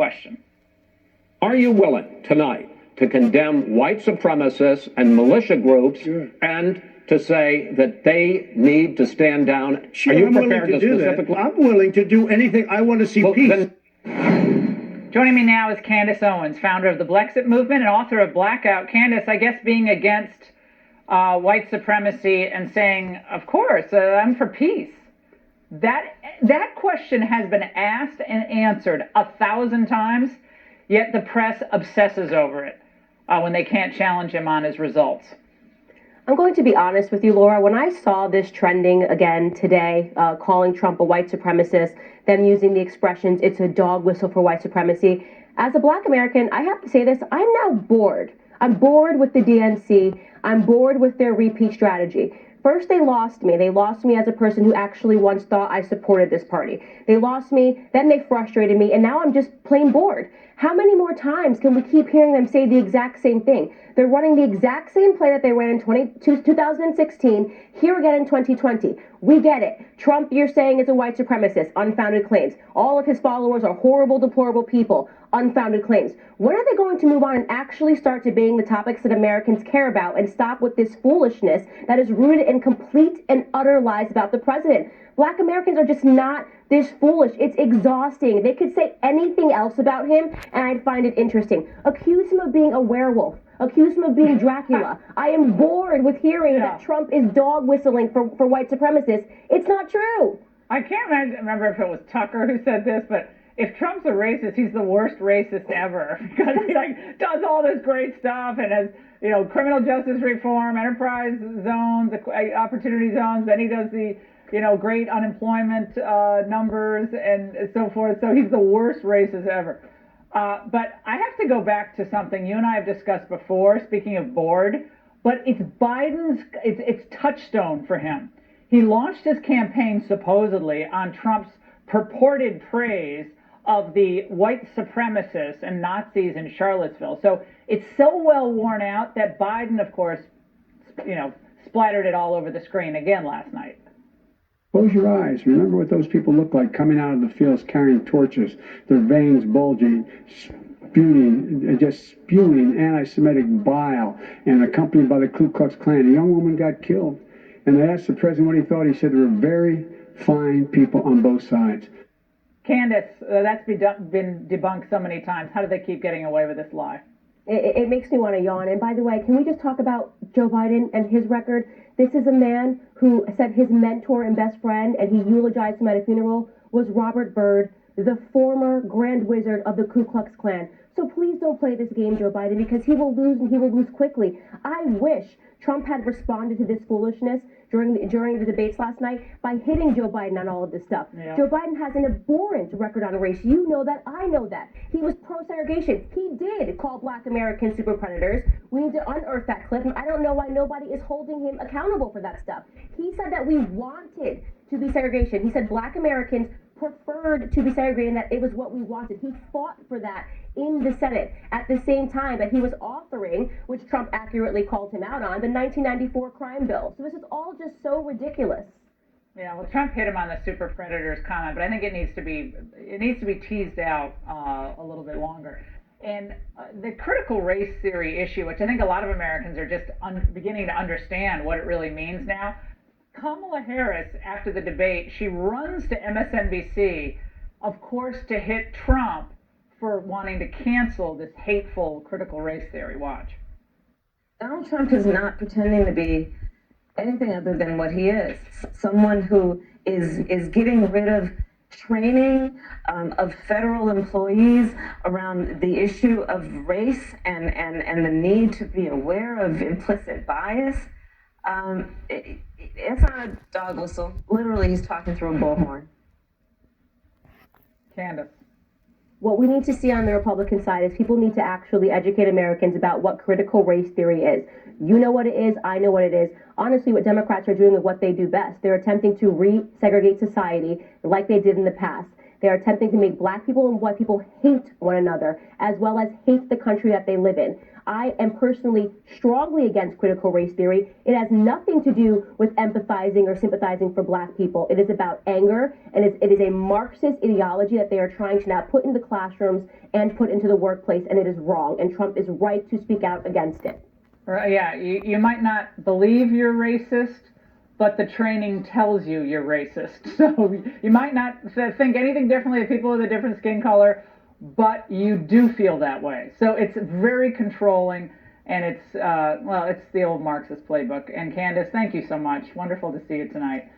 question. Are you willing tonight to condemn white supremacists and militia groups and to say that they need to stand down? Sure, Are you I'm willing prepared to do that. specifically? I'm willing to do anything. I want to see Well, peace. Joining me now is Candace Owens, founder of the Blexit Movement and author of Blackout. Candace, I guess being against white supremacy and saying, of course, I'm for peace. That question has been asked and answered 1,000 times, yet the press obsesses over it when they can't challenge him on his results. I'm going to be honest with you, Laura. When I saw this trending again today, calling Trump a white supremacist, them using the expressions, it's a dog whistle for white supremacy, as a Black American, I have to say this, I'm now bored. I'm bored with the DNC. I'm bored with their repeat strategy. First, they lost me. They lost me as a person who actually once thought I supported this party. They lost me, then they frustrated me, and now I'm just plain bored. How many more times can we keep hearing them say the exact same thing? They're running the exact same play that they ran in 2016, here again in 2020. We get it. Trump, you're saying, is a white supremacist. Unfounded claims. All of his followers are horrible, deplorable people. Unfounded claims. When are they going to move on and actually start debating the topics that Americans care about and stop with this foolishness that is rooted in complete and utter lies about the president? Black Americans are just not this foolish. It's exhausting. They could say anything else about him, and I'd find it interesting. Accuse him of being a werewolf. Accuse him of being Dracula. I am bored with hearing that Trump is dog whistling for white supremacists. It's not true. I can't remember if it was Tucker who said this, but if Trump's a racist, he's the worst racist ever because he does all this great stuff and has, criminal justice reform, enterprise zones, opportunity zones. Then he does the, great unemployment numbers and so forth. So he's the worst racist ever. But I have to go back to something you and I have discussed before, speaking of bored, but it's Biden's, it's touchstone for him. He launched his campaign supposedly on Trump's purported praise of the white supremacists and Nazis in Charlottesville. So it's so well worn out that Biden, of course, splattered it all over the screen again last night. Close your eyes. Remember what those people look like coming out of the fields carrying torches, their veins bulging, spewing anti-Semitic bile, and accompanied by the Ku Klux Klan. A young woman got killed. And they asked the president what he thought. He said there were very fine people on both sides. Candace, that's been debunked so many times. How do they keep getting away with this lie? It makes me want to yawn. And by the way, can we just talk about Joe Biden and his record? This is a man who said his mentor and best friend, and he eulogized him at a funeral, was Robert Byrd, the former Grand Wizard of the Ku Klux Klan. So please don't play this game, Joe Biden, because he will lose, and he will lose quickly. I wish Trump had responded to this foolishness during the debates last night by hitting Joe Biden on all of this stuff. Yeah. Joe Biden has an abhorrent record on race. You know that. I know that. He was pro-segregation. He did call Black Americans super predators. We need to unearth that clip. And I don't know why nobody is holding him accountable for that stuff. He said that we wanted to be segregation. He said Black Americans preferred to be segregated and that it was what we wanted. He fought for that in the Senate at the same time that he was authoring, which Trump accurately called him out on, the 1994 crime bill. So this is all just so ridiculous. Yeah, well, Trump hit him on the super predators comment, but I think it needs to be teased out a little bit longer. And the critical race theory issue, which I think a lot of Americans are just beginning to understand what it really means now. Kamala Harris, after the debate, she runs to MSNBC, of course, to hit Trump for wanting to cancel this hateful critical race theory. Watch. Donald Trump is not pretending to be anything other than what he is. Someone who is getting rid of training of federal employees around the issue of race and the need to be aware of implicit bias. It's not a dog whistle. Literally, he's talking through a bullhorn. Candace. What we need to see on the Republican side is people need to actually educate Americans about what critical race theory is. You know what it is. I know what it is. Honestly, what Democrats are doing is what they do best. They're attempting to re-segregate society like they did in the past. They are attempting to make black people and white people hate one another, as well as hate the country that they live in. I am personally strongly against critical race theory. It has nothing to do with empathizing or sympathizing for black people. It is about anger, and it is a Marxist ideology that they are trying to now put into classrooms and put into the workplace, and it is wrong. And Trump is right to speak out against it. Yeah, you might not believe you're racist, but the training tells you you're racist. So you might not think anything differently of people with a different skin color, but you do feel that way. So it's very controlling, and it's the old Marxist playbook. And Candace, thank you so much. Wonderful to see you tonight.